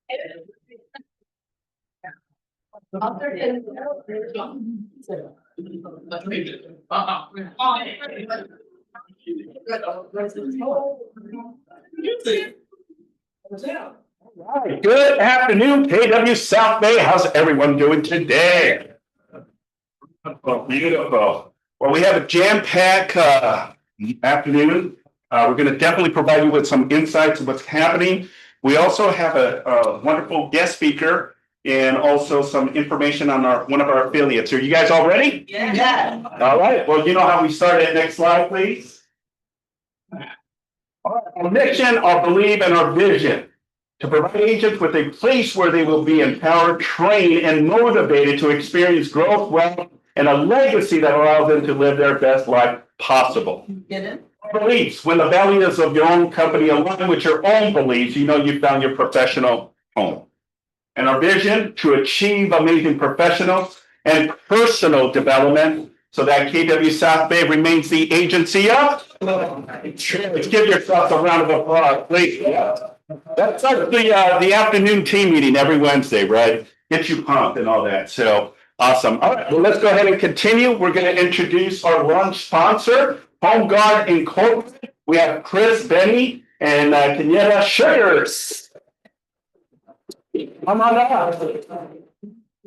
Good afternoon, KW South Bay. How's everyone doing today? Beautiful. Well, we have a jam-packed afternoon. We're going to definitely provide you with some insights of what's happening. We also have a wonderful guest speaker and also some information on one of our affiliates. Are you guys all ready? Yeah. All right. Well, you know how we started. Next slide, please. All right. Our mission, our belief, and our vision: to provide agents with a place where they will be empowered, trained, and motivated to experience growth, wealth, and a legacy that allows them to live their best life possible. Our beliefs: when the values of your own company align with your own beliefs, you know you found your professional home. And our vision: to achieve amazing professional and personal development so that KW South Bay remains the agency of. Let's give yourself a round of applause, please. That's like the afternoon team meeting every Wednesday, right? Get you pumped and all that. So awesome. All right, well, let's go ahead and continue. We're going to introduce our lunch sponsor, Home Guard Incorporated. We have Chris Benny and Kenyatta Sugars. Come on up.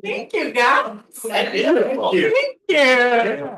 Thank you, guys. Thank you. Thank you.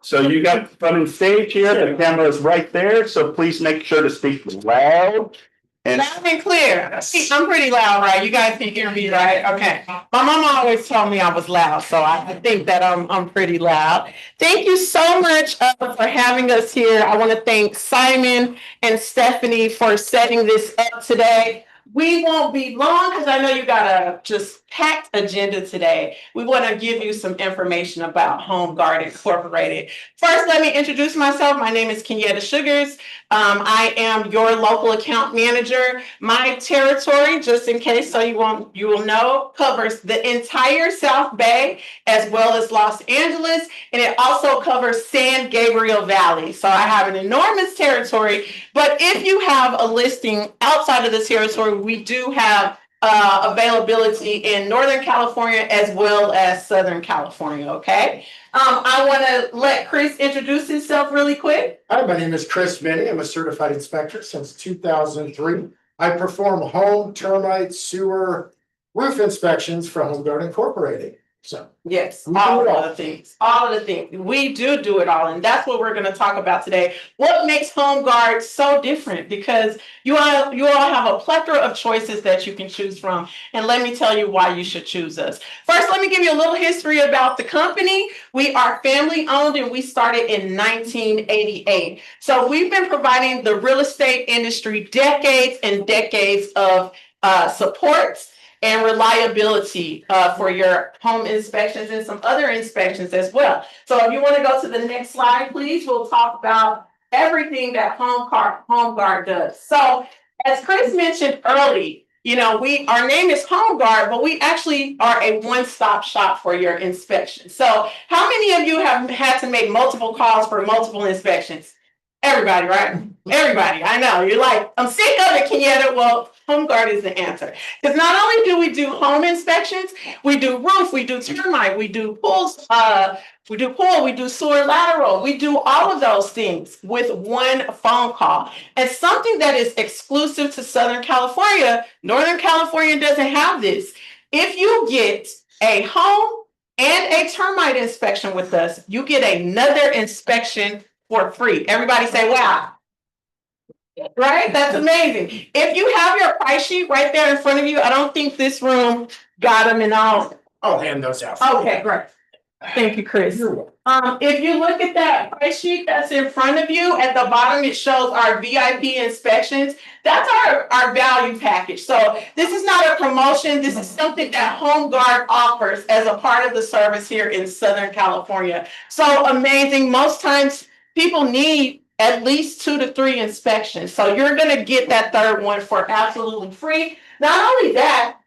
So you got front and stage here. The camera is right there. So please make sure to speak loud. Loud and clear. I'm pretty loud, right? You guys can hear me, right? Okay. My mama always told me I was loud, so I think that I'm pretty loud. Thank you so much for having us here. I want to thank Simon and Stephanie for setting this up today. We won't be long because I know you got a just packed agenda today. We want to give you some information about Home Guard Incorporated. First, let me introduce myself. My name is Kenyatta Sugars. I am your local account manager. My territory, just in case so you will know, covers the entire South Bay as well as Los Angeles, and it also covers San Gabriel Valley. So I have an enormous territory, but if you have a listing outside of the territory, we do have availability in Northern California as well as Southern California, okay? I want to let Chris introduce himself really quick. Hi, my name is Chris Benny. I'm a certified inspector since 2003. I perform home, termite, sewer, roof inspections for Home Guard Incorporated. So yes, all of the things. All of the things. We do it all, and that's what we're going to talk about today. What makes Home Guard so different? Because you all have a plethora of choices that you can choose from, and let me tell you why you should choose us. First, let me give you a little history about the company. We are family owned, and we started in 1988. So we've been providing the real estate industry decades and decades of support and reliability for your home inspections and some other inspections as well. So if you want to go to the next slide, please, we'll talk about everything that Home Guard does. So as Chris mentioned early, you know, our name is Home Guard, but we actually are a one-stop shop for your inspection. So how many of you have had to make multiple calls for multiple inspections? Everybody, right? Everybody. I know. You're like, I'm sick of it, Kenyatta. Well, Home Guard is the answer. Because not only do we do home inspections, we do roof, we do termite, we do pools, we do sewer lateral. We do all of those things with one phone call. And something that is exclusive to Southern California, Northern California doesn't have this. If you get a home and a termite inspection with us, you get another inspection for free. Everybody say, wow. Right? That's amazing. If you have your price sheet right there in front of you, I don't think this room got them in all. I'll hand those out. Okay, great. Thank you, Chris. If you look at that price sheet that's in front of you, at the bottom, it shows our VIP inspections. That's our value package. So this is not a promotion. This is something that Home Guard offers as a part of the service here in Southern California. So amazing. Most times people need at least 2 to 3 inspections. So you're going to get that third one for absolutely free. Not only that,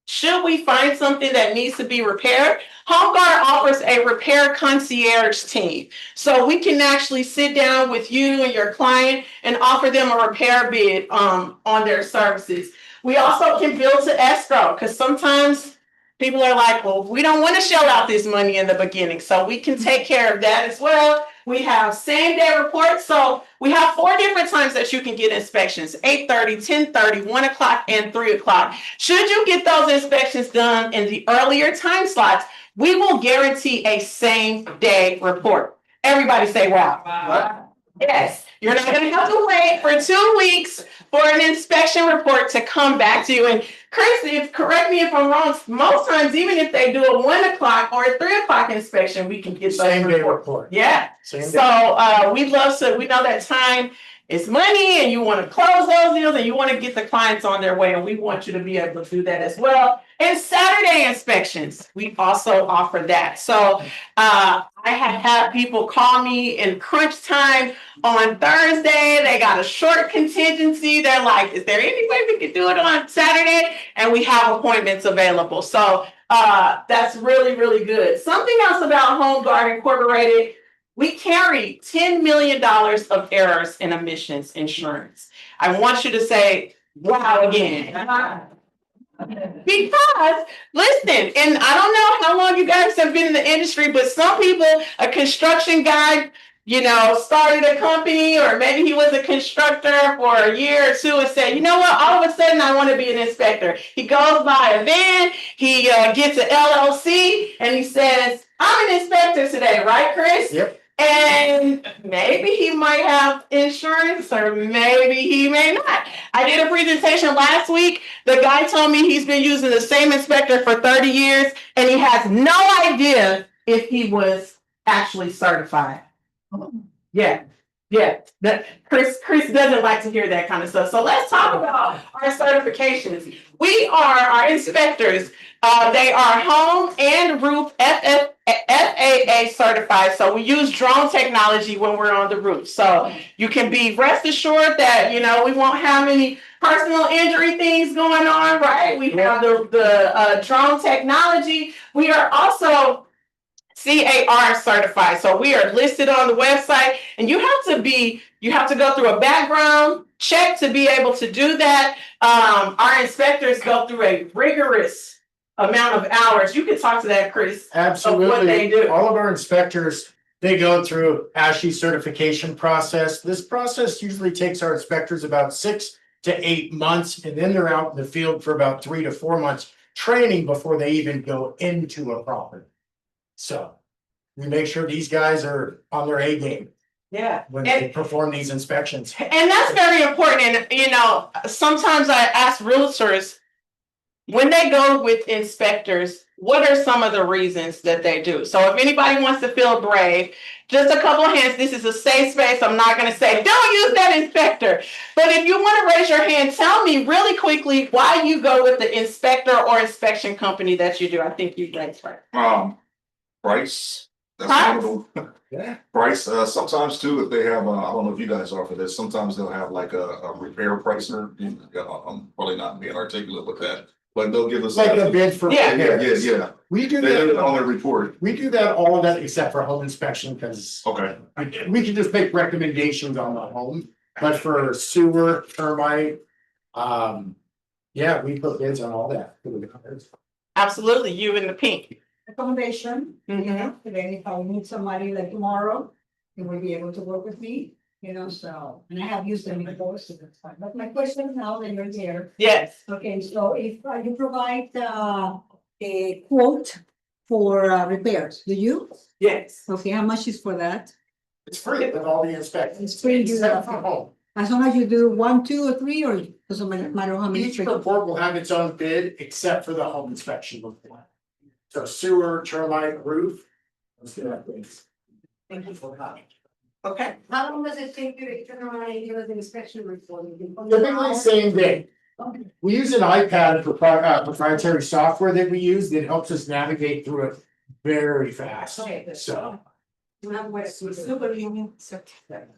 should we find something that needs to be repaired, Home Guard offers a repair concierge team. So we can actually sit down with you and your client and offer them a repair bid on their services. We also can bill to escrow, because sometimes people are like, well, we don't want to shell out this money in the beginning, so we can take care of that as well. We have same day reports, so we have 4 different times that you can get inspections: 8:30, 10:30, 1 o'clock, and 3 o'clock. Should you get those inspections done in the earlier time slots, we will guarantee a same day report. Everybody say wow. Wow. Yes, you're not gonna have to wait for 2 weeks for an inspection report to come back to you. And Chris, correct me if I'm wrong, most times, even if they do a 1 o'clock or a 3 o'clock inspection, we can get those Same day reports. report. Yeah, Same day. so we love to, we know that time is money and you want to close those deals and you want to get the clients on their way, and we want you to be able to do that as well. And Saturday inspections, we also offer that. So I have had people call me in crunch time on Thursday. They got a short contingency. They're like, is there any way we could do it on Saturday? And we have appointments available. So that's really, really good. Something else about Home Guard Incorporated: we carry $10 million of errors in emissions insurance. I want you to say, wow, again. Because, listen, and I don't know how long you guys have been in the industry, but some people, a construction guy, started a company, or maybe he was a constructor for a year or two and said, you know what, all of a sudden I want to be an inspector. He goes by a van, he gets an LLC, and he says, I'm an inspector today, right, Chris? Yep. And maybe he might have insurance, or maybe he may not. I did a presentation last week. The guy told me he's been using the same inspector for 30 years, and he has no idea if he was actually certified. Yeah. That Chris doesn't like to hear that kind of stuff. So let's talk about our certifications. Our inspectors. They are home and roof FAA certified. So we use drone technology when we're on the roof. So you can be rest assured that we won't have any personal injury things going on, right? We have the drone technology. We are also CAR certified. So we are listed on the website, and you have to go through a background check to be able to do that. Our inspectors go through a rigorous amount of hours. You can talk to that, Chris. Absolutely. Of what they do. All of our inspectors, they go through ASHI certification process. This process usually takes our inspectors about 6 to 8 months, and then they're out in the field for about 3 to 4 months training before they even go into a property. So we make sure these guys are on their A game. Yeah. When they perform these inspections. And that's very important. And sometimes I ask realtors, when they go with inspectors, what are some of the reasons that they do? So if anybody wants to feel brave, just a couple of hands. This is a safe space. I'm not going to say, don't use that inspector. But if you want to raise your hand, tell me really quickly why you go with the inspector or inspection company that you do. I think you guys right. Price. That's Price? one of them. Yeah. Price. Sometimes too, if they have, I don't know if you guys offer this. Sometimes they'll have like a repair pricer. I'm probably not being articulate with that, but they'll give us Like a bid for. Yeah. Yeah. We do They do it that. on their report. We do that, all of that except for home inspection, because Okay. we can just make recommendations on the home, but for sewer, termite, we put bids on all that. Absolutely. You in the pink. Accommodation, Mhm. then if I need somebody like tomorrow, they will be able to work with me, so, and I have used them before, so that's fine. But my question now that you're here, Yes. okay, so if you provide a quote for repairs, do you? Yes. Okay, how much is for that? It's free with all the inspections. It's free. Except for home. As long as you do 1, 2, or 3, or doesn't matter how many? Each report will have its own bid except for the home inspection report. So sewer, termite, roof. Let's do that, please. Thank you for coming. Okay. How long does it take you to turn around and give us an inspection report? Typically same day. Okay. We use an iPad for proprietary software that we use that helps us navigate through it very fast. Okay. So. What's that?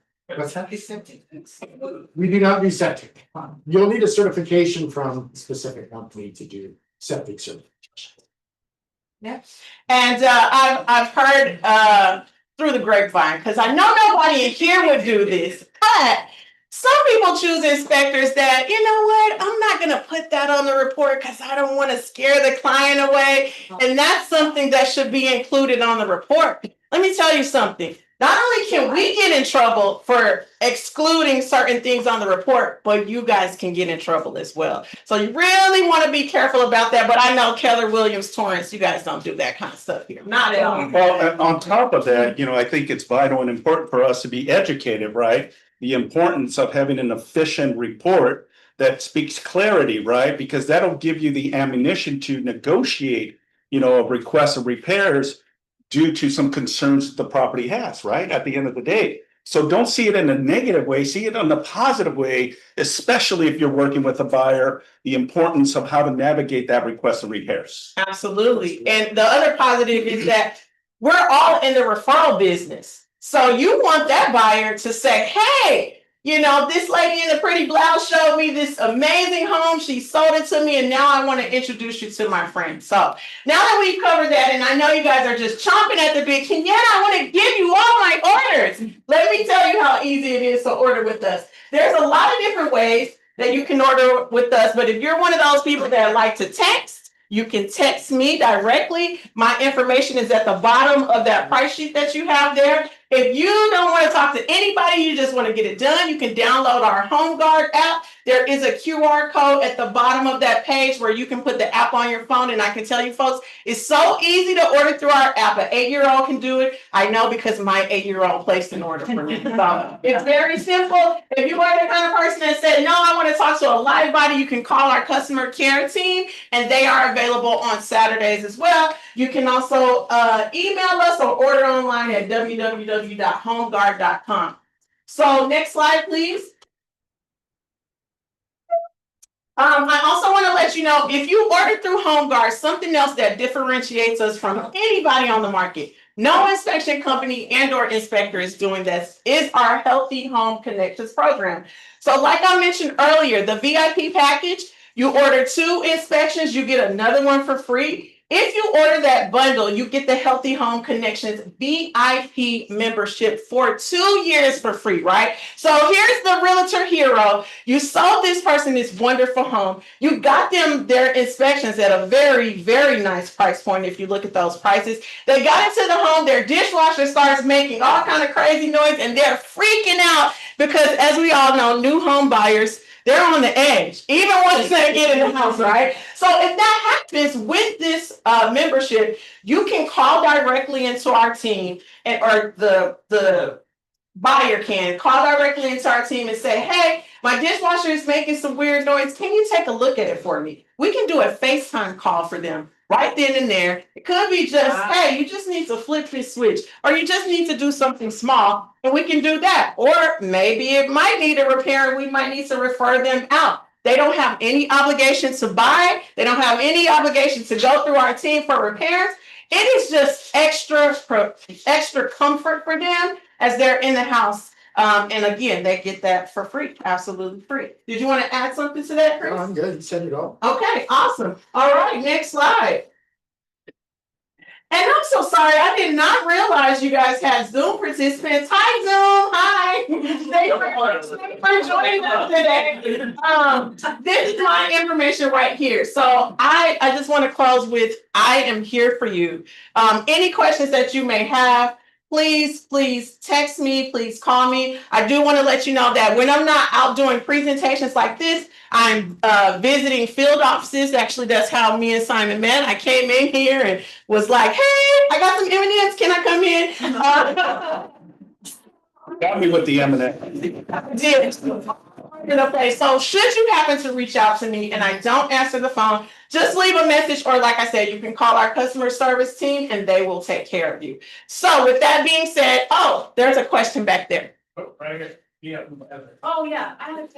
We do not do septic. You'll need a certification from a specific company to do septic certification. Yeah. And I've heard through the grapevine, because I know nobody in here would do this, but some people choose inspectors that, I'm not going gonna put that on the report because I don't want to scare the client away. And that's something that should be included on the report. Let me tell you something. Not only can we get in trouble for excluding certain things on the report, but you guys can get in trouble as well. So you really want to be careful about that. But I know Keller Williams, Torrance, you guys don't do that kind of stuff here. Not at all. Well, and on top of that, I think it's vital and important for us to be educated, right? The importance of having an efficient report that speaks clarity, right? Because that'll give you the ammunition to negotiate, a request of repairs due to some concerns that the property has, right? At the end of the day. So don't see it in a negative way, see it in the positive way, especially if you're working with a buyer, the importance of how to navigate that request of repairs. Absolutely. And the other positive is that we're all in the referral business. So you want that buyer to say, hey, this lady in the pretty blouse showed me this amazing home. She sold it to me, and now I want to introduce you to my friend. So now that we've covered that, and I know you guys are just chomping at the bit, I want to give you all my orders. Let me tell you how easy it is to order with us. There's a lot of different ways that you can order with us, but if you're one of those people that like to text, you can text me directly. My information is at the bottom of that price sheet that you have there. If you don't want to talk to anybody, you just want to get it done, you can download our HomeGuard app. There is a QR code at the bottom of that page where you can put the app on your phone. And I can tell you folks, it's so easy to order through our app. An 8-year-old can do it. I know because my 8-year-old placed an order for me. So it's very simple. If you are the kind of person that said, no, I want to talk to a live body, you can call our customer care team, and they are available on Saturdays as well. You can also email us or order online at www.homeguard.com. So next slide, please. I also want to let you know, if you order through HomeGuard, something else that differentiates us from anybody on the market, no inspection company and or inspector is doing this, is our Healthy Home Connections program. So like I mentioned earlier, the VIP package, you order 2 inspections, you get another one for free. If you order that bundle, you get the Healthy Home Connections VIP membership for 2 years for free, right? So here's the realtor hero. You sold this person this wonderful home. You got them their inspections at a very, very nice price point if you look at those prices. They got into the home, their dishwasher starts making all kind of crazy noise, and they're freaking out because, as we all know, new home buyers, they're on the edge, even once they get in the house, right? So if that happens with this membership, you can call directly into our team, or the buyer can call directly into our team and say, hey, my dishwasher is making some weird noise. Can you take a look at it for me? We can do a FaceTime call for them right then and there. It could be just, hey, you just need to flip this switch, or you just need to do something small, and we can do that. Or maybe it might need a repair and we might need to refer them out. They don't have any obligation to buy. They don't have any obligation to go through our team for repairs. It is just extra comfort for them as they're in the house. And again, they get that for free, absolutely free. Did you want to add something to that, Chris? No, I'm good. You said it all. Okay, awesome. All right, next slide. And I'm so sorry, I did not realize you guys had Zoom participants. Hi, Zoom. Hi. Thanks for joining us today. This is my information right here. So I just want to close with, I am here for you. Any questions that you may have, please text me, please call me. I do want to let you know that when I'm not out doing presentations like this, I'm visiting field offices. Actually, that's how me and Simon met. I came in here and was like, hey, I got some M&Ms. Can I come in? Got me with the M&M. Did. Okay, so should you happen to reach out to me and I don't answer the phone, just leave a message, or like I said, you can call our customer service team and they will take care of you. So with that being said, oh, there's a question back there. Right here. Yeah. Oh, yeah, I have,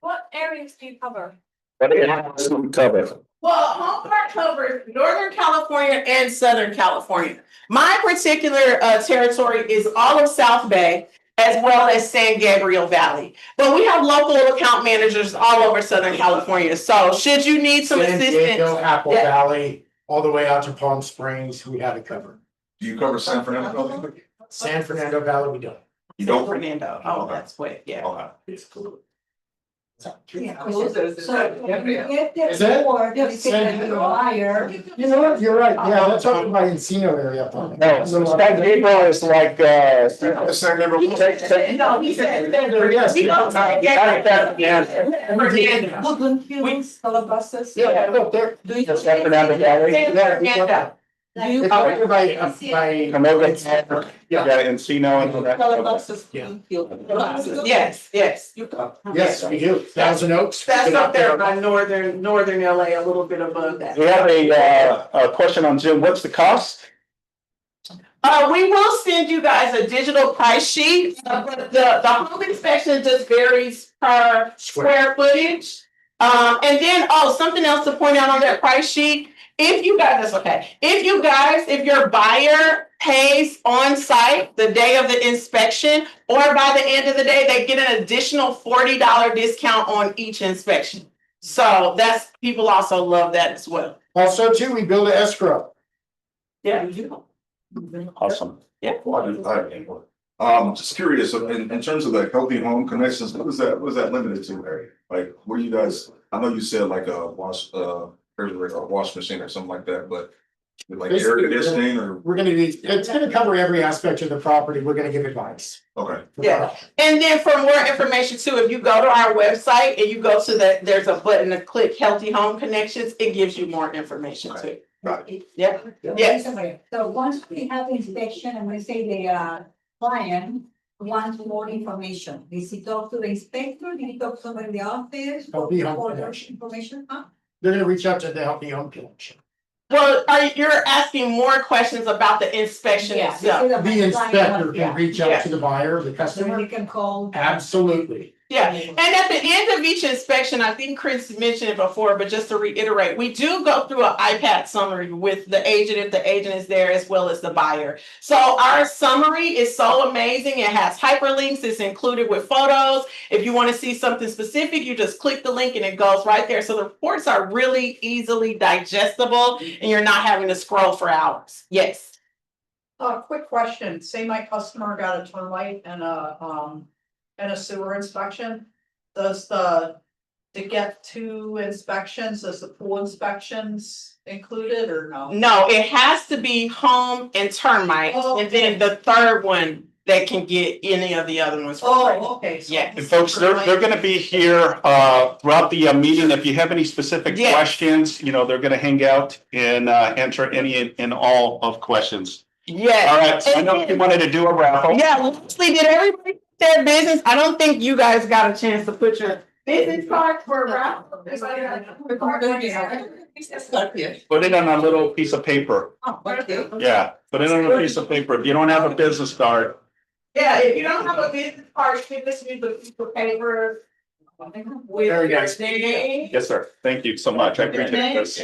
what areas do you cover? Cover. Well, HomeGuard covers Northern California and Southern California. My particular territory is all of South Bay, as well as San Gabriel Valley. But we have local account managers all over Southern California. So should you need some San Diego, assistance, Apple Yeah. Valley, all the way out to Palm Springs, we have it covered. Do you cover San Fernando? San Fernando Valley, we don't. You San don't? Fernando. Oh, that's quick. Yeah. Okay. It's cool. Yeah. So when you get Is the it? report, you say to the buyer. You know what, you're right, yeah, that's up in my Encino area. up on there. No, San Gabriel is like, San Gabriel. No, he said. Yes. We don't say yeah. Woodland Hills, Calabasas. Yeah, look, there. Do you? Just up and down the valley. Do you? It's up here by, Camoga, yeah, Encino and all that. Calabasas. Yeah. Yes, yes. yes, we do, Thousand Oaks. That's up there by northern LA, a little bit above that. We have a question on Zoom. What's the cost? We will send you guys a digital price sheet, but the home inspection just varies per square footage. And then, something else to point out on that price sheet, if you guys, that's okay. If your buyer pays on site the day of the inspection, or by the end of the day, they get an additional $40 discount on each inspection. So people also love that as well. Also, too, we build an escrow. Yeah. Awesome. Just curious, in terms of the healthy home connections, what is that limited to, Larry? Like, what do you guys, I know you said like a wash machine or something like that, but like air conditioning or, We're gonna be, it's gonna cover every aspect of the property, we're gonna give advice. okay. Yeah, and then for more information too, if you go to our website and you go to there's a button to click Healthy Home Connections, it gives you more information too. Got it. Yeah, yes. So once we have inspection and we say the client wants more information, does he talk to the inspector? Did he talk to somebody in the office? Healthy Home For Connection. information, huh? They're gonna reach out to the Healthy Home Connection. Well, you're asking more questions about the inspection Yeah. itself. The inspector can reach Yeah. out to the buyer, the So customer. we can call. Absolutely. Yeah, and at the end of each inspection, I think Chris mentioned it before, but just to reiterate, we do go through an iPad summary with the agent if the agent is there as well as the buyer. So our summary is so amazing. It has hyperlinks. It's included with photos. If you want to see something specific, you just click the link and it goes right there. So the reports are really easily digestible and you're not having to scroll for hours. Yes. Quick question, say my customer got a termite and a sewer inspection. Does to get two inspections, is the pool inspections included or no? No, it has to be home and termite, Oh, and then the third one that can get any of the other ones. Oh, okay. So- Yeah. And folks, they're gonna be here throughout the meeting. If you have any specific Yes. questions, they're gonna hang out and answer any and all of questions. Yes. All right, so I know you wanted to do a raffle. Yeah, Leslie, did everybody put their business? I don't think you guys got a chance to put your business card for a raffle. Put it on a little piece of paper. Yeah, put it on a piece of paper. If you don't have a business card, Yeah, if you don't have a business card, you can just use the piece of paper with Very your nice. name. yes, sir. Thank you so much. I appreciate this.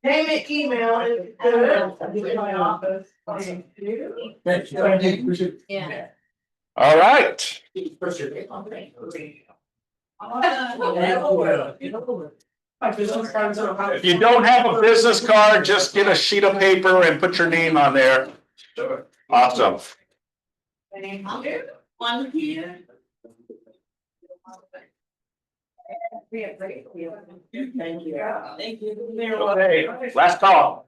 Name and email is good. In my office. Thank you. Yeah. All right. If you don't have a business card, just get a sheet of paper and put your name on there. Awesome. One here. Thank you. Thank you. Okay, last call.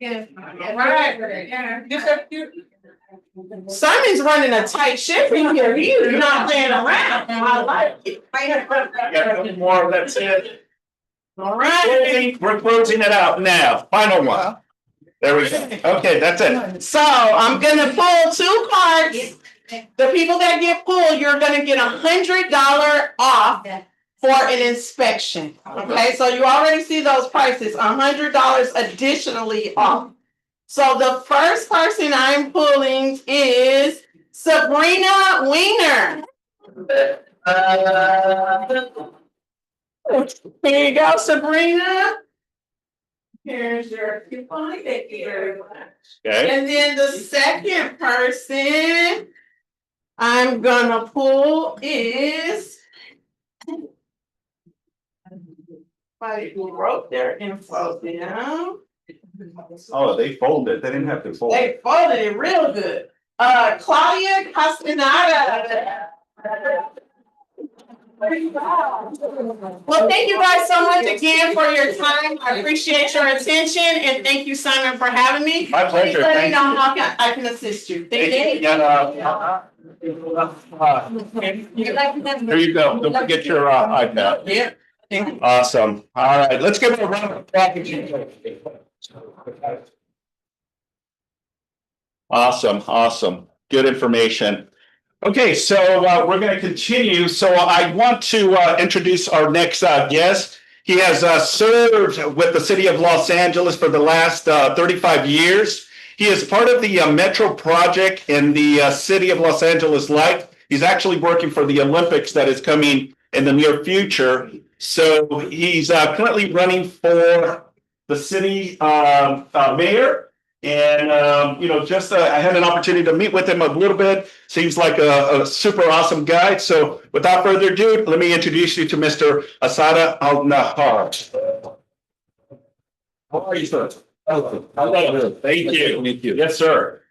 Simon's running a tight ship in here. He's not playing around. I like it. Yeah, more, that's it. All right. We're closing it out now. Final one. There we go. Okay, that's it. So I'm gonna pull two cards. The people that get pulled, you're gonna get $100 off for an inspection. Okay, so you already see those prices, $100 additionally off. So the first person I'm pulling is Sabrina Wiener. Here you go, Sabrina. Here's your coupon. Thank you very much. Okay, And then the second person I'm gonna pull is somebody who wrote their info down. oh, they folded. They didn't have to fold. They folded it real good. Claudia Castaneda. Well, thank you guys so much again for your time. I appreciate your attention and thank you, Simon, for having me. My pleasure. Please let me Thank know how I can assist you. Thank you. Here you go. Don't forget your iPad. Yeah. Awesome. All right, let's give it a round of applause. Awesome, awesome. Good information. Okay, so we're going to continue. So I want to introduce our next guest. He has served with the city of Los Angeles for the last 35 years. He is part of the Metro project in the city of Los Angeles Light. He's actually working for the Olympics that is coming in the near future. So he's currently running for the city mayor. And, just I had an opportunity to meet with him a little bit. Seems like a super awesome guy. So without further ado, let me introduce you to Mr. Asaad Alnajjar. How are you, sir? Hello. Thank you. Thank you. Yes, sir.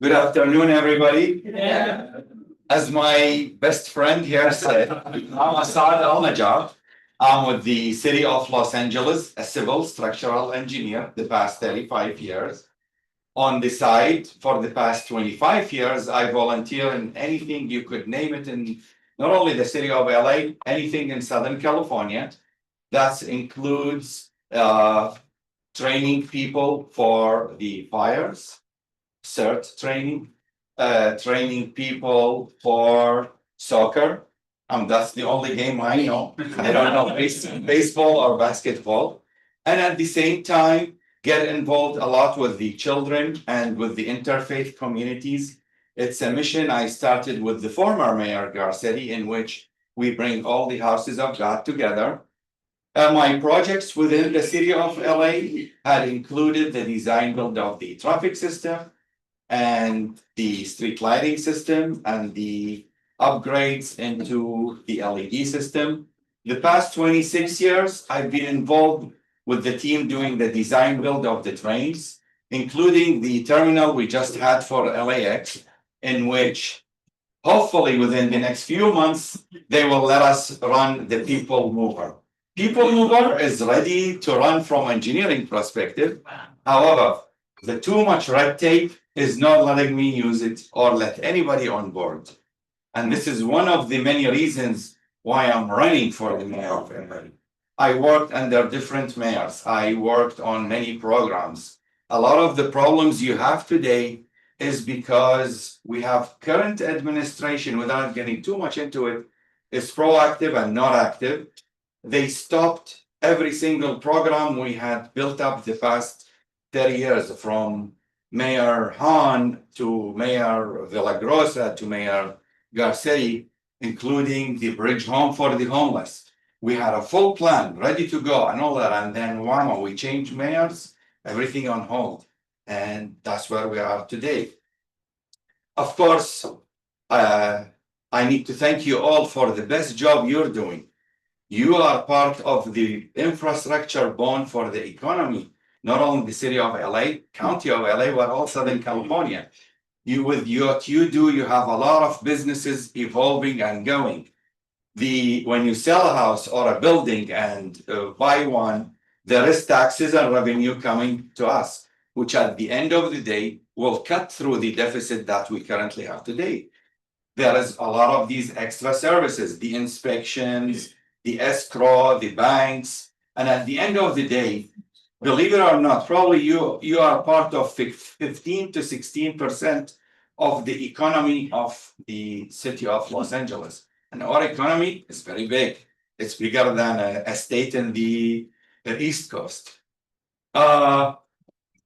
Good afternoon, everybody. Yeah. As my best friend here said, I'm Asaad Alnajjar. I'm with the city of Los Angeles, a civil structural engineer the past 35 years. On the side, for the past 25 years, I volunteer in anything you could name it in not only the city of LA, anything in Southern California. That includes training people for the fires, CERT training, training people for soccer. That's the only game I know. I don't know baseball or basketball. And at the same time, get involved a lot with the children and with the interfaith communities. It's a mission I started with the former Mayor Garcetti, in which we bring all the houses of God together. My projects within the city of LA had included the design build of the traffic system and the street lighting system and the upgrades into the LED system. The past 26 years, I've been involved with the team doing the design build of the trains, including the terminal we just had for LAX, in which hopefully within the next few months, they will let us run the people mover. People mover is ready to run from engineering perspective. However, the too much red tape is not letting me use it or let anybody on board. And this is one of the many reasons why I'm running for the mayor of LA. I worked under different mayors. I worked on many programs. A lot of the problems you have today is because we have current administration, without getting too much into it, is proactive and not active. They stopped every single program we had built up the past 30 years, from Mayor Hahn to Mayor Villagrosa to Mayor Garcetti, including the bridge home for the homeless. We had a full plan ready to go and all that. And then wow, we changed mayors, everything on hold. And that's where we are today. Of course, I need to thank you all for the best job you're doing. You are part of the infrastructure bone for the economy, not only the city of LA, county of LA, but also Southern California. With what you do, you have a lot of businesses evolving and going. When you sell a house or a building and buy one, there is taxes and revenue coming to us, which at the end of the day will cut through the deficit that we currently have today. There is a lot of these extra services, the inspections, the escrow, the banks, and at the end of the day, believe it or not, probably you are part of 15 to 16% of the economy of the city of Los Angeles. And our economy is very big. It's bigger than a state in the East Coast. I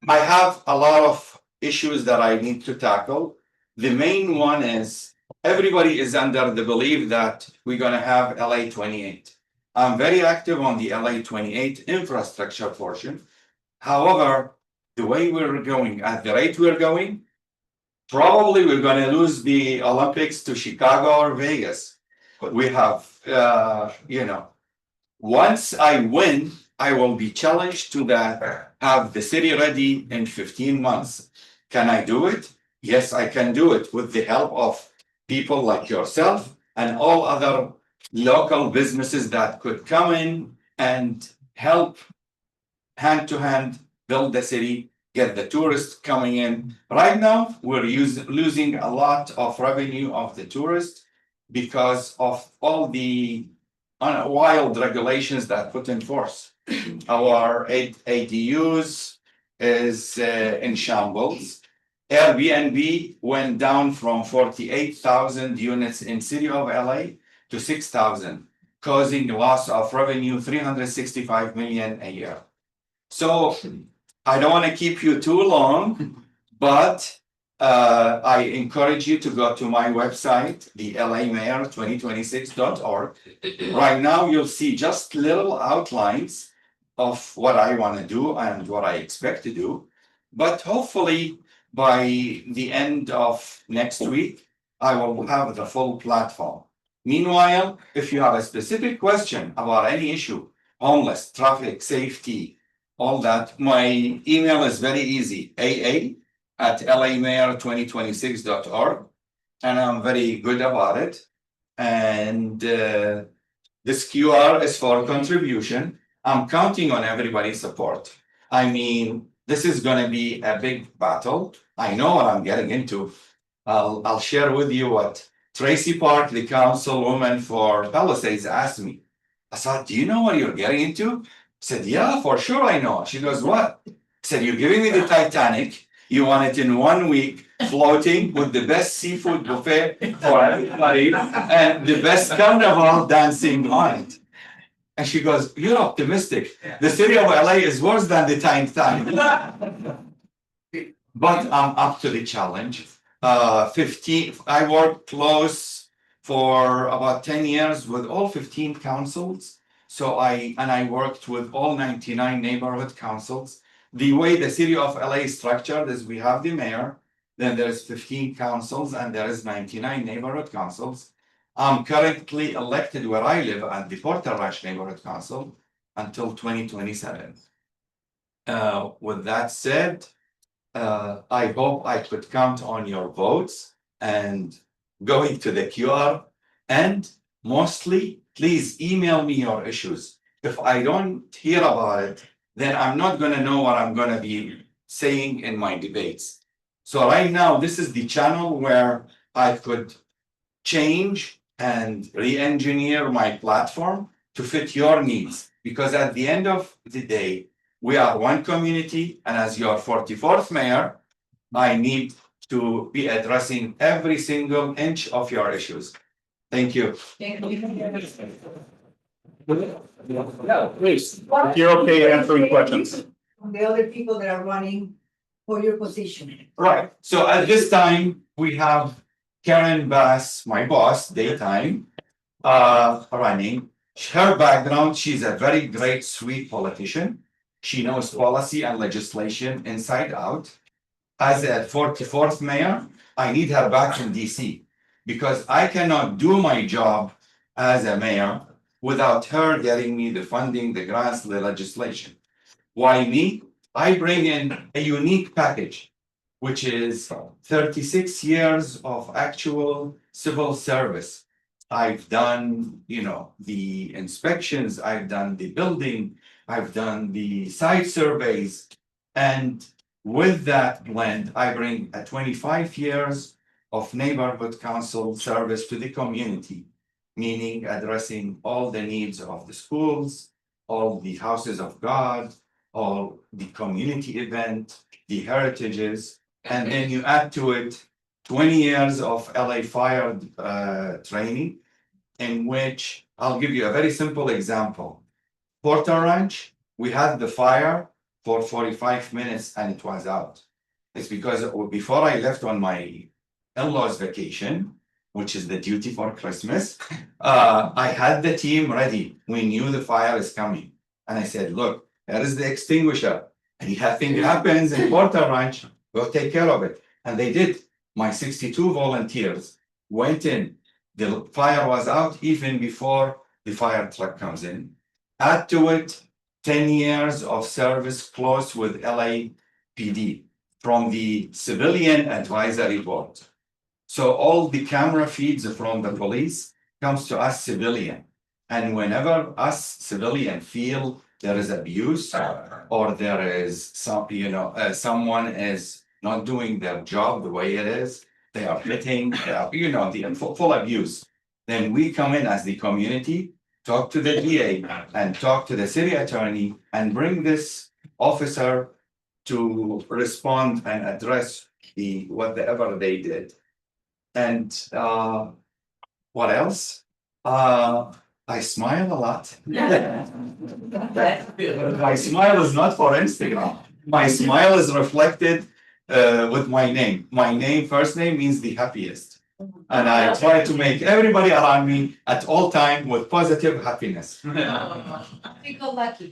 have a lot of issues that I need to tackle. The main one is everybody is under the belief that we're going to have LA 28. I'm very active on the LA 28 infrastructure portion. However, the way we're going, at the rate we're going, probably we're going to lose the Olympics to Chicago or Vegas. We have, once I win, I will be challenged to have the city ready in 15 months. Can I do it? Yes, I can do it with the help of people like yourself and all other local businesses that could come in and help hand to hand build the city, get the tourists coming in. Right now, we're losing a lot of revenue of the tourists because of all the wild regulations that put in force. Our ADUs is in shambles. Airbnb went down from 48,000 units in city of LA to 6,000, causing loss of revenue 365 million a year. So I don't want to keep you too long, but I encourage you to go to my website, the lamayor2026.org. Right now, you'll see just little outlines of what I want to do and what I expect to do. But hopefully, by the end of next week, I will have the full platform. Meanwhile, if you have a specific question about any issue, homeless, traffic, safety, all that, my email is very easy, aa@lamayor2026.org, and I'm very good about it. And this QR is for contribution. I'm counting on everybody's support. I mean, this is going to be a big battle. I know what I'm getting into. I'll share with you what Tracy Park, the councilwoman for Palisades, asked me. Asaad, do you know what you're getting into? I said, yeah, for sure I know. She goes, what? I said, you're giving me the Titanic. You want it in 1 week, floating with the best seafood buffet for everybody and the best carnival dancing on it. And she goes, you're optimistic. The city of LA is worse than the Titanic. But I'm up to the challenge. I worked close for about 10 years with all 15 councils. So I worked with all 99 neighborhood councils. The way the city of LA is structured is we have the mayor, then there's 15 councils, and there is 99 neighborhood councils. I'm currently elected where I live at the Porter Ranch Neighborhood Council until 2027. With that said, I hope I could count on your votes and going to the QR, and mostly please email me your issues. If I don't hear about it, then I'm not going to know what I'm going to be saying in my debates. So right now, this is the channel where I could change and re-engineer my platform to fit your needs. Because at the end of the day, we are one community, and as your 44th mayor, I need to be addressing every single inch of your issues. Thank you. Yeah, please, if you're okay answering questions. The other people that are running for your position. Right. So at this time, we have Karen Bass, my boss, daytime, running. Her background, she's a very great, sweet politician. She knows policy and legislation inside out. As a 44th mayor, I need her back in DC because I cannot do my job as a mayor without her getting me the funding, the grants, the legislation. Why me? I bring in a unique package, which is 36 years of actual civil service. I've done, the inspections, I've done the building, I've done the site surveys, and with that blend, I bring a 25 years of neighborhood council service to the community, meaning addressing all the needs of the schools, all the houses of God, all the community event, the heritages, and then you add to it 20 years of LA fire training, in which I'll give you a very simple example. Porter Ranch, we had the fire for 45 minutes and it was out. It's because before I left on my in-laws vacation, which is the duty for Christmas, I had the team ready. We knew the fire is coming. And I said, look, there is the extinguisher. Anything happens in Porter Ranch, we'll take care of it. And they did. My 62 volunteers went in. The fire was out even before the fire truck comes in. Add to it 10 years of service close with LAPD from the Civilian Advisory Board. So all the camera feeds from the police comes to us civilian. And whenever us civilian feel there is abuse or there is some, someone is not doing their job the way it is, they are hitting, the full abuse. Then we come in as the community, talk to the DA and talk to the city attorney and bring this officer to respond and address whatever they did. And what else? I smile a lot. My smile is not for Instagram. My smile is reflected with my name. My name, first name means the happiest. And I try to make everybody around me at all time with positive happiness. We go lucky.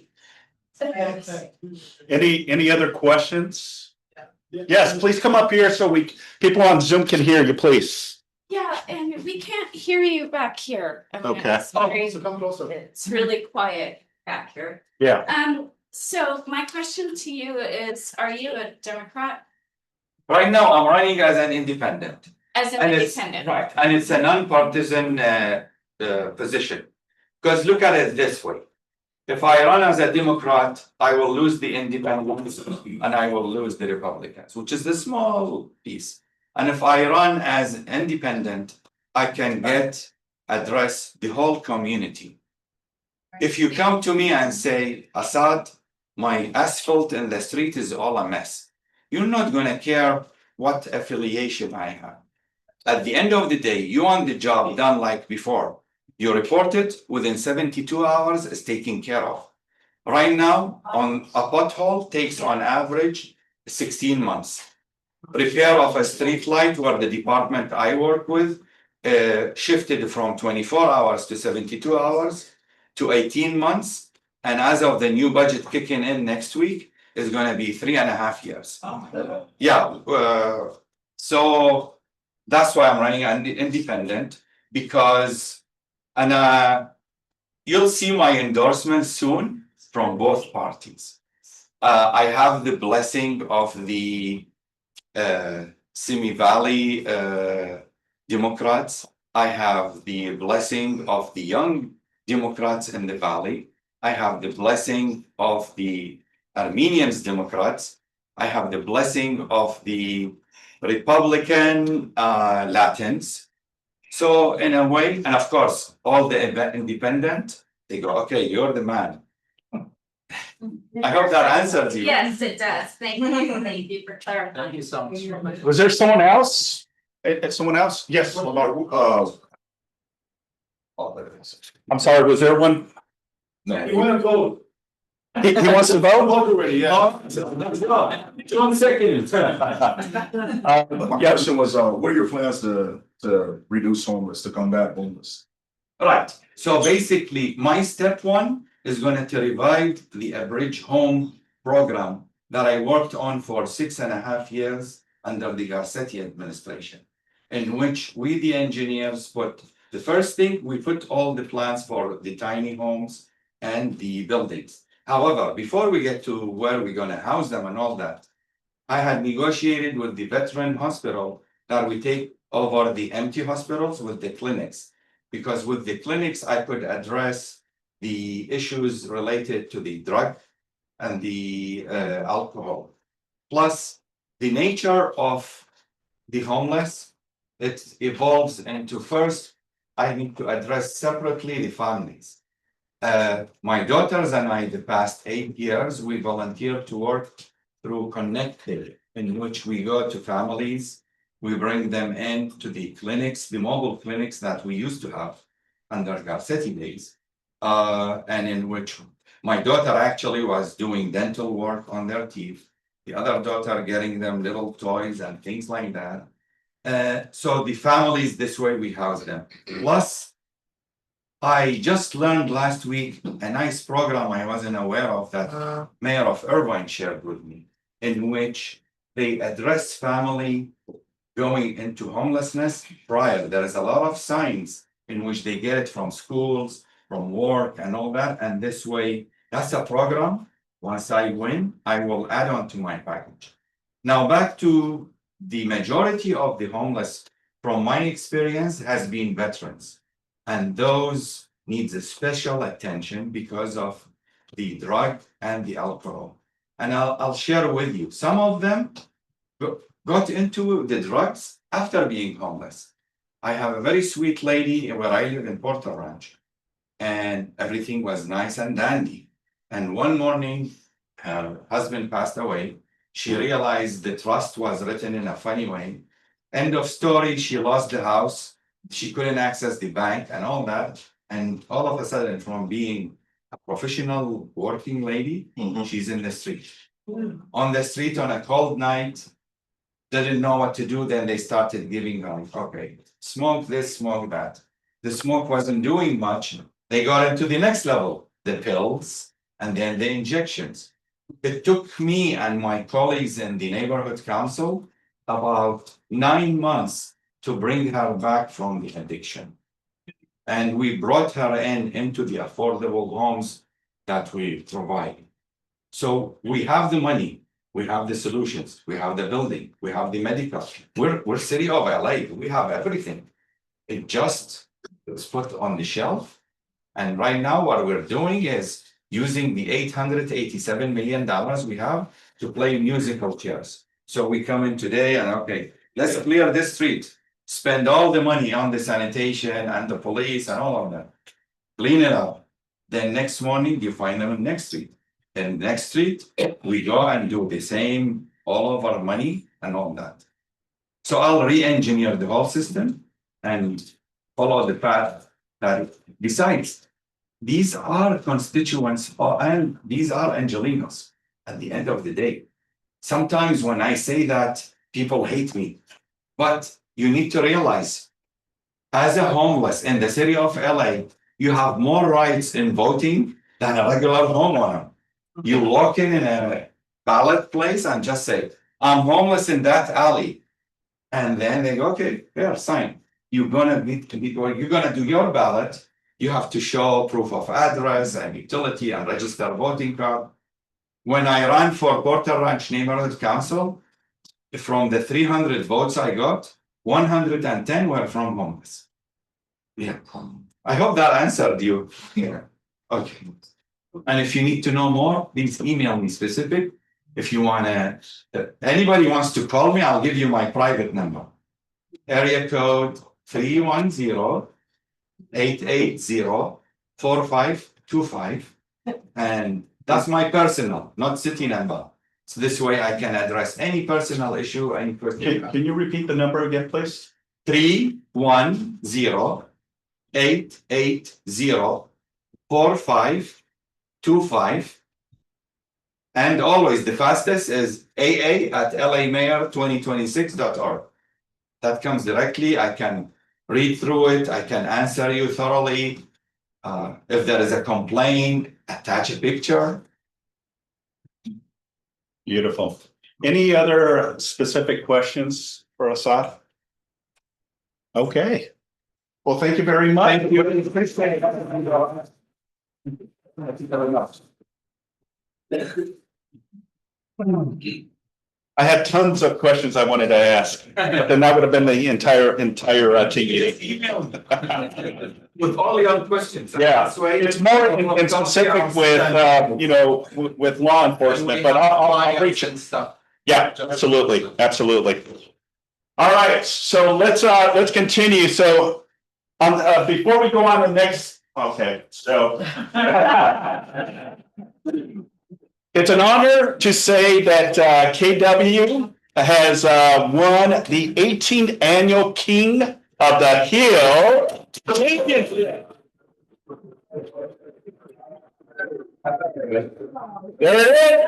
Any other questions? Yes, please come up here so people on Zoom can hear you, please. Yeah, and we can't hear you back here. Okay. It's really quiet back here. Yeah. So my question to you is, are you a Democrat? Right now, I'm running as an independent. As an And it's, independent? right, and it's a non-partisan position. Because look at it this way. If I run as a Democrat, I will lose the independents and I will lose the Republicans, which is the small piece. And if I run as independent, I can address the whole community. If you come to me and say, Asaad, my asphalt in the street is all a mess, you're not going to care what affiliation I have. At the end of the day, you want the job done like before. You report it within 72 hours, it's taken care of. Right now, on a pothole takes on average 16 months. Repair of a street light where the department I work with shifted from 24 hours to 72 hours to 18 months. And as of the new budget kicking in next week, is going to be 3.5 years. Yeah. So that's why I'm running independent, because you'll see my endorsement soon from both parties. I have the blessing of the Simi Valley Democrats. I have the blessing of the young Democrats in the Valley. I have the blessing of the Armenians Democrats. I have the blessing of the Republican Latins. So in a way, and of course, all the independent, they go, okay, you're the man. I hope that answers you. Yes, it does. Thank you. Thank you for clarifying. Thank you so much. Was there someone else? Someone else? Yes. I'm sorry, was there one? No. You want to vote? He wants to vote? Already, yeah. Let's go. 1 second. My question was, what are your plans to reduce homeless, to combat homeless? Right. So basically, my step one is going to revive the Abridge Home program that I worked on for 6.5 years under the Garcetti administration, in which we, the engineers, put the first thing, we put all the plans for the tiny homes and the buildings. However, before we get to where we're going to house them and all that, I had negotiated with the veteran hospital that we take over the empty hospitals with the clinics, because with the clinics, I could address the issues related to the drug and the alcohol. Plus, the nature of the homeless, it evolves into, first, I need to address separately the families. My daughters and I, the past 8 years, we volunteered to work through Connected, in which we go to families, we bring them in to the clinics, the mobile clinics that we used to have under Garcetti days, and in which my daughter actually was doing dental work on their teeth, the other daughter getting them little toys and things like that. So the families, this way we house them. Plus, I just learned last week a nice program I wasn't aware of that Mayor of Irvine shared with me, in which they address family going into homelessness prior. There is a lot of signs in which they get it from schools, from work and all that. And this way, that's a program. Once I win, I will add on to my package. Now back to the majority of the homeless, from my experience, has been veterans. And those needs a special attention because of the drug and the alcohol. And I'll share with you, some of them got into the drugs after being homeless. I have a very sweet lady where I live in Porter Ranch, and everything was nice and dandy. And one morning, her husband passed away. She realized the trust was written in a funny way. End of story, she lost the house. She couldn't access the bank and all that. And all of a sudden, from being a professional working lady, she's in the street. On the street on a cold night, didn't know what to do. Then they started giving her, okay, smoke this, smoke that. The smoke wasn't doing much. They got into the next level, the pills and then the injections. It took me and my colleagues in the neighborhood council about 9 months to bring her back from the addiction. And we brought her into the affordable homes that we provide. So we have the money, we have the solutions, we have the building, we have the medical. We're city of LA, we have everything. It just is put on the shelf. And right now what we're doing is using the $887 million we have to play musical chairs. So we come in today and okay, let's clear this street, spend all the money on the sanitation and the police and all of that, clean it up. Then next morning you find them in next street. And next street, we go and do the same, all of our money and all that. So I'll re-engineer the whole system and follow the path that besides, these are constituents and these are Angelenos at the end of the day. Sometimes when I say that, people hate me, but you need to realize as a homeless in the city of LA, you have more rights in voting than a regular homeowner. You walk in a ballot place and just say, I'm homeless in that alley. And then they go, okay, yeah, sign. You're gonna you're gonna do your ballot. You have to show proof of address and utility and register voting card. When I ran for Porter Ranch Neighborhood Council, from the 300 votes I got, 110 were from homeless. Yeah, I hope that answered you. Yeah. Okay. And if you need to know more, please email me specific. If you wanna, anybody wants to call me, I'll give you my private number. Area code 310-880-4525. And that's my personal, not city number. So this way I can address any personal issue, any question. Can you repeat the number again, please? 310-880-4525. And always the fastest is aa@lamayor2026.org. That comes directly. I can read through it. I can answer you thoroughly. If there is a complaint, attach a picture. Beautiful. Any other specific questions for Asaad? Okay. Well, thank you very much. Thank you. Appreciate it. I had tons of questions I wanted to ask, but then that would have been the entire team. Email with all your questions. Yeah, That's why it's more in specific with, with law enforcement, but I'll reach it. and stuff. Yeah, absolutely, absolutely. All right, so let's continue. So, before we go on to the next, okay, so. It's an honor to say that KW has won the 18th annual King of the Hill championship. There it is.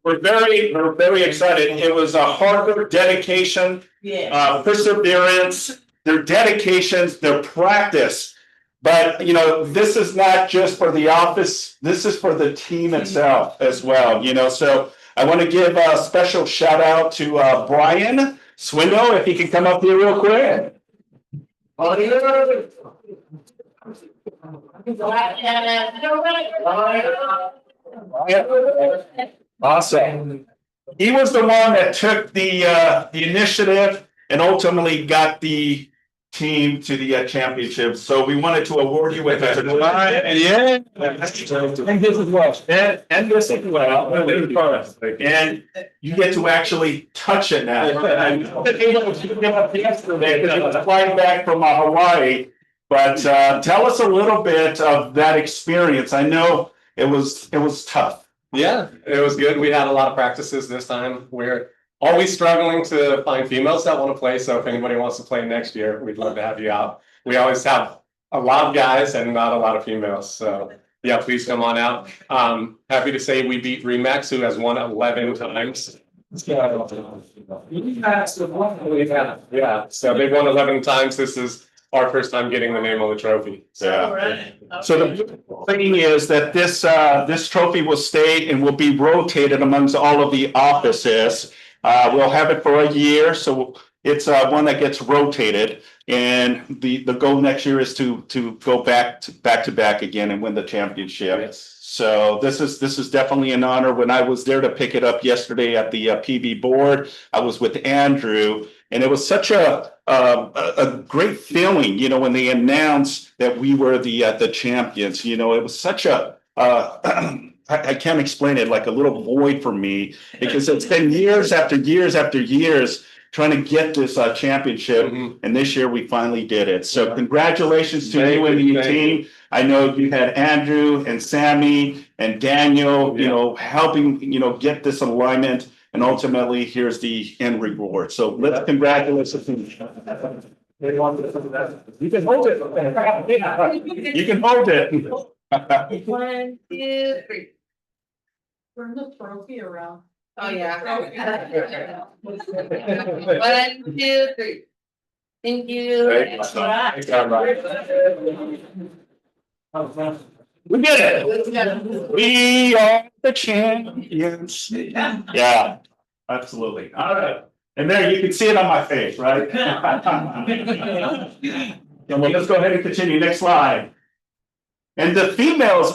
We're very excited. It was a hard work, dedication, perseverance, their dedications, their practice. But, this is not just for the office, this is for the team itself as well, so I want to give a special shout out to Brian Swindle, if he can come up here real quick. Awesome. He was the one that took the initiative and ultimately got the team to the championship. So we wanted to award you with a yeah. And this as well. And this as well. And you get to actually touch it now. Yesterday, because I was flying back from Hawaii. But tell us a little bit of that experience. I know it was tough. Yeah, it was good. We had a lot of practices this time. We're always struggling to find females that want to play. So if anybody wants to play next year, we'd love to have you out. We always have a lot of guys and not a lot of females. So yeah, please come on out. Happy to say we beat Remax, who has won 11 times. Yeah, so they've won 11 times. This is our first time getting the name on the trophy. Yeah. So the thing is that this trophy will stay and will be rotated amongst all of the offices. We'll have it for a year, so it's one that gets rotated. And the goal next year is to go back to back again and win the championship. Yes. So this is definitely an honor. When I was there to pick it up yesterday at the PB board, I was with Andrew, and it was such a great feeling, you know, when they announced that we were the champions. You know, it was such a I can't explain it, like a little void for me, because it's been years after years after years trying to get this championship, and this year we finally did it. So congratulations to you and your team. I know you had Andrew and Sammy and Daniel, you know, helping, you know, get this alignment, and ultimately here's the end reward. So let's congratulate the team. You can hold it. You can hold it. 1, 2, 3. Turn the trophy around. Oh, yeah. 1, 2, 3. Thank you. We did it. We are the champions. Yeah, absolutely. All right. And there you can see it on my face, right? Well, let's go ahead and continue. Next slide. And the females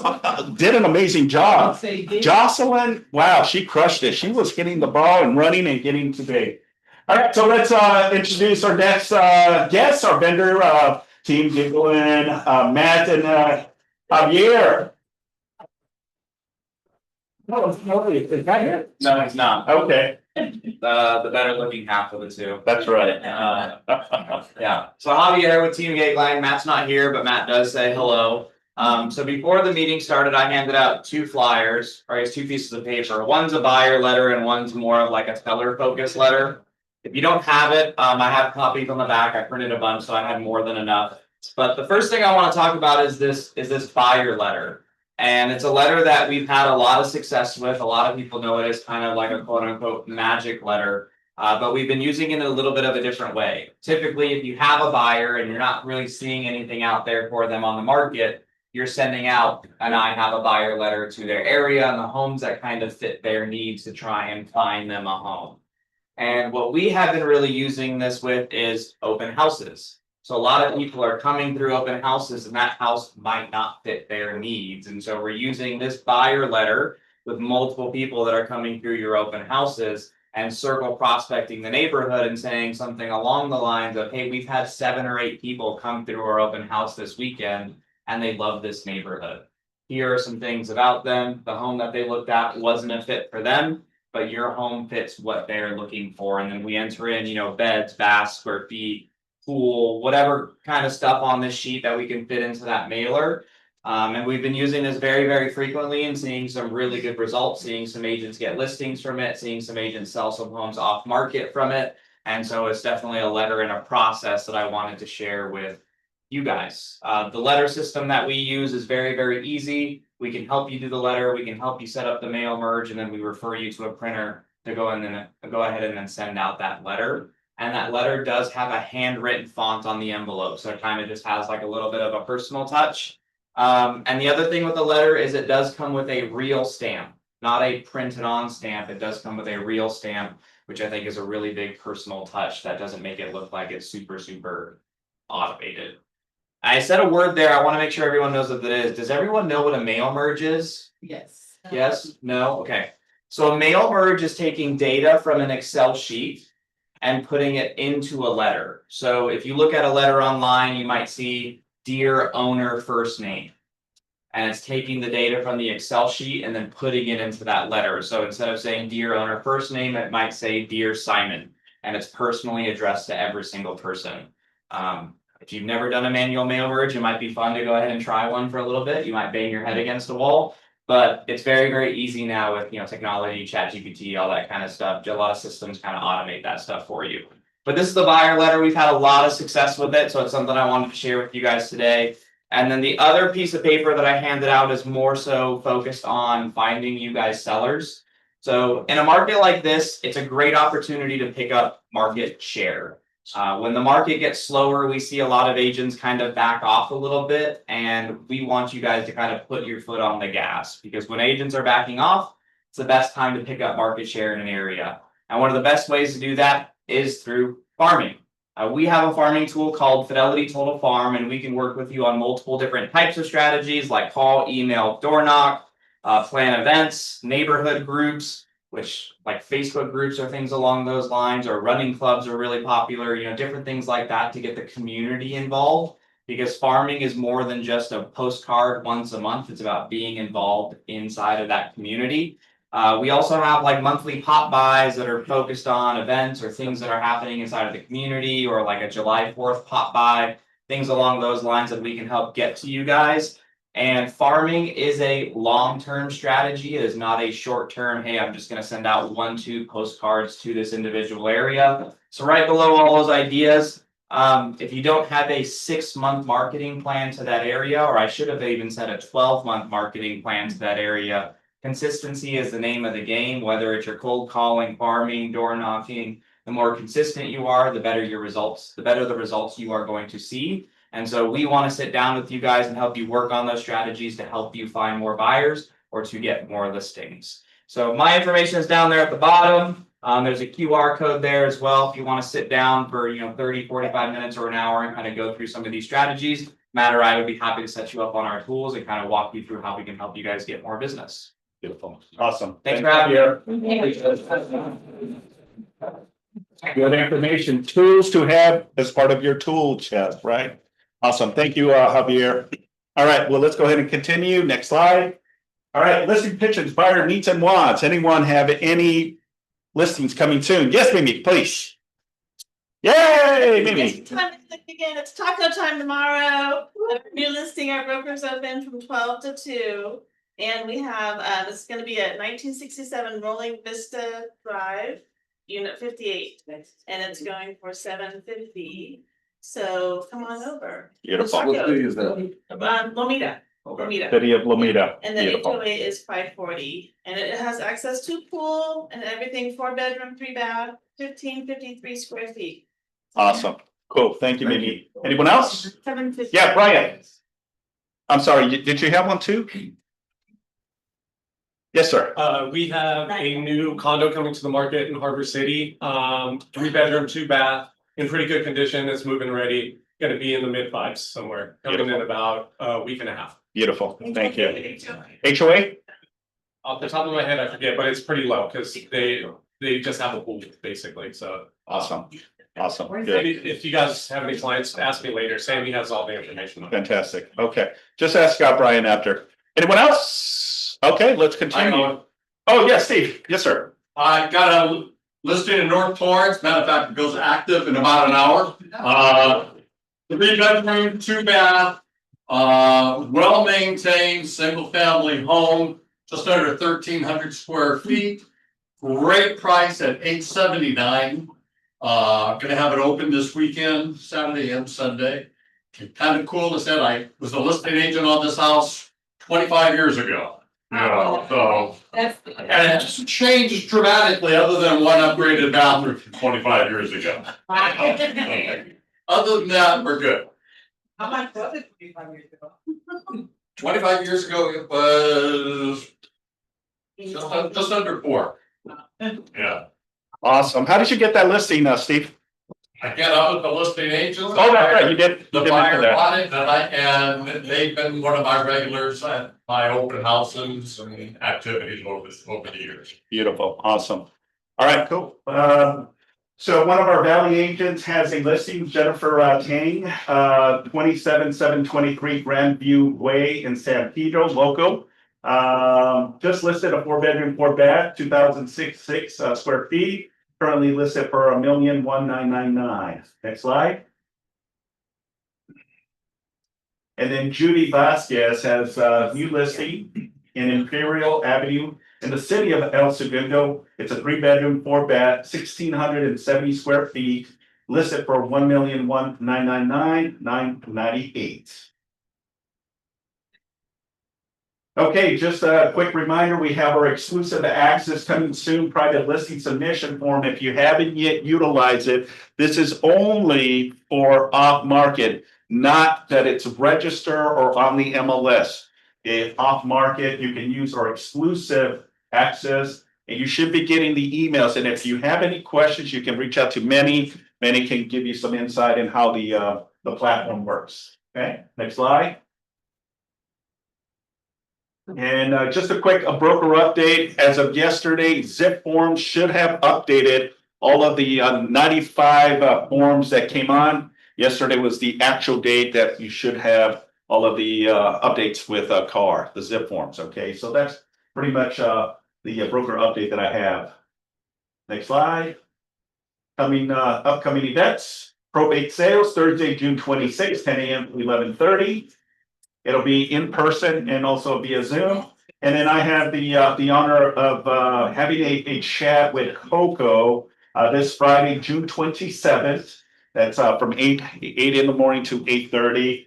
did an amazing job. Jocelyn, wow, she crushed it. She was hitting the ball and running and getting to big. All right, so let's introduce our next guests, our vendor team, Giggling, Matt and Javier. No, he's not. Okay, The better looking half of the two. that's right. Yeah. So Javier with Team Gateway. Matt's not here, but Matt does say hello. So before the meeting started, I handed out 2 flyers, or I guess 2 pieces of paper. One's a buyer letter and one's more of like a seller focused letter. If you don't have it, I have copies on the back. I printed a bunch, so I had more than enough. But the first thing I want to talk about is this buyer letter. And it's a letter that we've had a lot of success with. A lot of people know it as kind of like a quote unquote magic letter. But we've been using it in a little bit of a different way. Typically, if you have a buyer and you're not really seeing anything out there for them on the market, you're sending out an I have a buyer letter to their area and the homes that kind of fit their needs to try and find them a home. And what we have been really using this with is open houses. So a lot of people are coming through open houses and that house might not fit their needs. And so we're using this buyer letter with multiple people that are coming through your open houses and circle prospecting the neighborhood and saying something along the lines of, hey, we've had 7 or 8 people come through our open house this weekend and they love this neighborhood. Here are some things about them. The home that they looked at wasn't a fit for them, but your home fits what they're looking for. And then we enter in, you know, beds, baths, square feet, pool, whatever kind of stuff on this sheet that we can fit into that mailer. And we've been using this very, very frequently and seeing some really good results, seeing some agents get listings from it, seeing some agents sell some homes off market from it. And so it's definitely a letter and a process that I wanted to share with you guys. The letter system that we use is very, very easy. We can help you do the letter. We can help you set up the mail merge, and then we refer you to a printer to go ahead and then send out that letter. And that letter does have a handwritten font on the envelope. So it kind of just has like a little bit of a personal touch. And the other thing with the letter is it does come with a real stamp, not a printed on stamp. It does come with a real stamp, which I think is a really big personal touch that doesn't make it look like it's super, super automated. I said a word there. I want to make sure everyone knows what that is. Does everyone know what a mail merge is? Yes. Yes? No? Okay. So a mail merge is taking data from an Excel sheet and putting it into a letter. So if you look at a letter online, you might see dear owner first name. And it's taking the data from the Excel sheet and then putting it into that letter. So instead of saying dear owner first name, it might say dear Simon, and it's personally addressed to every single person. If you've never done a manual mail merge, it might be fun to go ahead and try one for a little bit. You might bang your head against the wall, but it's very, very easy now with technology, ChatGPT, all that kind of stuff. A lot of systems kind of automate that stuff for you. But this is the buyer letter. We've had a lot of success with it, so it's something I wanted to share with you guys today. And then the other piece of paper that I handed out is more so focused on finding you guys sellers. So in a market like this, it's a great opportunity to pick up market share. When the market gets slower, we see a lot of agents kind of back off a little bit, and we want you guys to kind of put your foot on the gas, because when agents are backing off, it's the best time to pick up market share in an area. And one of the best ways to do that is through farming. We have a farming tool called Fidelity Total Farm, and we can work with you on multiple different types of strategies like call, email, door knock, plan events, neighborhood groups, which like Facebook groups or things along those lines, or running clubs are really popular, different things like that to get the community involved, because farming is more than just a postcard once a month. It's about being involved inside of that community. We also have like monthly pop buys that are focused on events or things that are happening inside of the community, or like a July 4th pop buy, things along those lines that we can help get to you guys. And farming is a long-term strategy. It is not a short-term, hey, I'm just going to send out 1-2 postcards to this individual area. So right below all those ideas, if you don't have a 6-month marketing plan to that area, or I should have even said a 12-month marketing plan to that area, consistency is the name of the game. Whether it's your cold calling, farming, door knocking, the more consistent you are, the better your results, the better the results you are going to see. And so we want to sit down with you guys and help you work on those strategies to help you find more buyers or to get more listings. So my information is down there at the bottom. There's a QR code there as well if you want to sit down for 30, 45 minutes or an hour and kind of go through some of these strategies. Matt or I would be happy to set you up on our tools and kind of walk you through how we can help you guys get more business. Beautiful. Awesome. Thanks for having me. Good information, tools to have as part of your tool chest, right? Awesome. Thank you, Javier. All right, well, let's go ahead and continue. Next slide. All right, listing pitches, buyer needs and wants. Anyone have any listings coming soon? Yes, Mimi, please. Yay, Mimi. It's time to click again. It's taco time tomorrow. New listing, our brokers open from 12 to 2. And we have, it's gonna be at 1967 Rolling Vista Drive, unit 58. And it's going for $750. So come on over. Beautiful. What city is that? Lomita. Okay. Lomita. City of Lomita. And the Beautiful. HOA is 540. And it has access to pool and everything, 4-bedroom, 3-bath, 1553 square feet. Awesome. Cool. Thank you, Mimi. Anyone else? 750. Yeah, Brian. I'm sorry, did you have one too? Yes, sir. We have a new condo coming to the market in Harbor City, 3-bedroom, 2-bath, in pretty good condition. It's moving ready. Going to be in the mid-5s somewhere. Coming in about a week and a half. Beautiful. Thank you. HOA? Off the top of my head, I forget, but it's pretty low because they just have a pool basically. So Awesome. Awesome. Good. if you guys have any clients, ask me later. Sammy has all the information. Fantastic. Okay. Just ask Brian after. Anyone else? Okay, let's continue. Oh, yes, Steve. Yes, sir. I got a listing in North Torrance. Matter of fact, it goes active in about an hour. 3-bedroom, 2-bath, well-maintained, single-family home, just under 1,300 square feet. Great price at $879. Gonna have it open this weekend, Saturday and Sunday. Kind of cool is that I was a listing agent on this house 25 years ago. So and it's changed dramatically, other than one upgraded bathroom from 25 years ago. Other than that, we're good. How much was it 25 years ago? 25 years ago, it was just under 4. Yeah. Awesome. How did you get that listing, Steve? I get up with the listing agent. Oh, that's right. You did. The buyer bought it, and they've been one of my regulars at my open houses and activities over the years. Beautiful. Awesome. All right, cool. So one of our Valley agents has a listing, Jennifer Tang, 27723 Grandview Way in San Pedro, local. Just listed a 4-bedroom, 4-bath, 2006 square feet. Currently listed for $1,199,999. Next slide. And then Judy Vasquez has a new listing in Imperial Avenue in the city of El Segundo. It's a 3-bedroom, 4-bath, 1,670 square feet, listed for $1,199,998. Okay, just a quick reminder, we have our exclusive access coming soon, private listing submission form. If you haven't yet utilized it, this is only for off market, not that it's registered or on the MLS. If off market, you can use our exclusive access and you should be getting the emails. And if you have any questions, you can reach out to Manny. Manny can give you some insight in how the platform works. Okay, next slide. And just a quick broker update. As of yesterday, Zip Forms should have updated all of the 95 forms that came on. Yesterday was the actual date that you should have all of the updates with CAR, the Zip Forms. Okay, so that's pretty much the broker update that I have. Next slide. Upcoming events. Probate sales Thursday, June 26th, 10 a.m. to 11:30. It'll be in person and also via Zoom. And then I have the honor of having a chat with Coco this Friday, June 27th. That's from 8 in the morning to 8:30.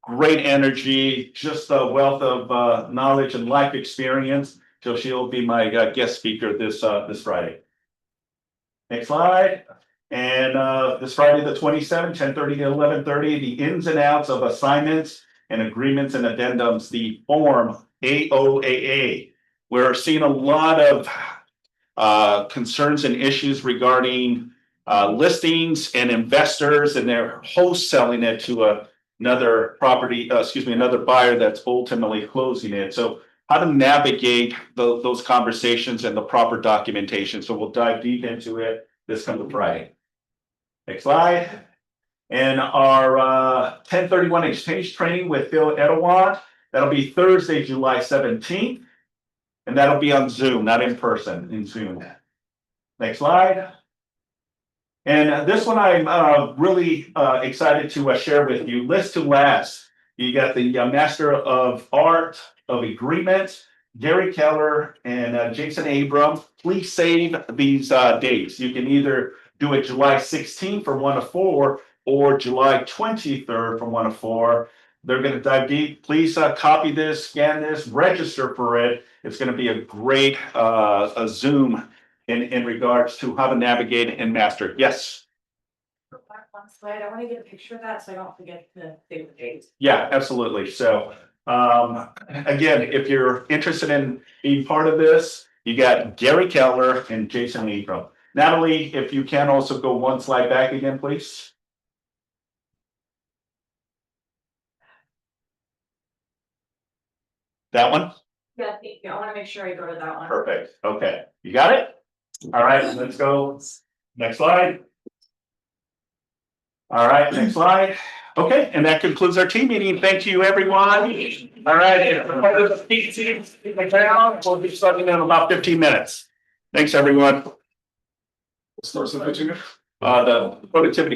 Great energy, just a wealth of knowledge and life experience. So she'll be my guest speaker this Friday. Next slide. And this Friday, the 27th, 10:30 to 11:30, the ins and outs of assignments and agreements and addendums, the form AOAA. We're seeing a lot of concerns and issues regarding listings and investors, and they're wholesaling it to another another buyer that's ultimately closing it. So how to navigate those conversations and the proper documentation. So we'll dive deep into it this coming Friday. Next slide. And our 1031 exchange training with Phil Edawat, that'll be Thursday, July 17th. And that'll be on Zoom, not in person, in Zoom. Next slide. And this one I'm really excited to share with you. List to last. You got the Master of Art of Agreement, Gary Keller and Jason Abram. Please save these dates. You can either do it July 16th from 1 to 4 or July 23rd from 1 to 4. They're going to dive deep. Please copy this, scan this, register for it. It's going to be a great a Zoom in regards to how to navigate and master. Yes. One slide. I want to get a picture of that so I don't forget the favorite dates. Yeah, absolutely. So again, if you're interested in being part of this, you got Gary Keller and Jason Abram. Natalie, if you can also go one slide back again, please. That one? Yeah, I want to make sure I go to that one. Perfect. Okay, you got it? All right, let's go. Next slide. All right, next slide. Okay, and that concludes our team meeting. Thank you, everyone. All right, we'll be starting in about 15 minutes. Thanks, everyone. Starts the pitching. The productivity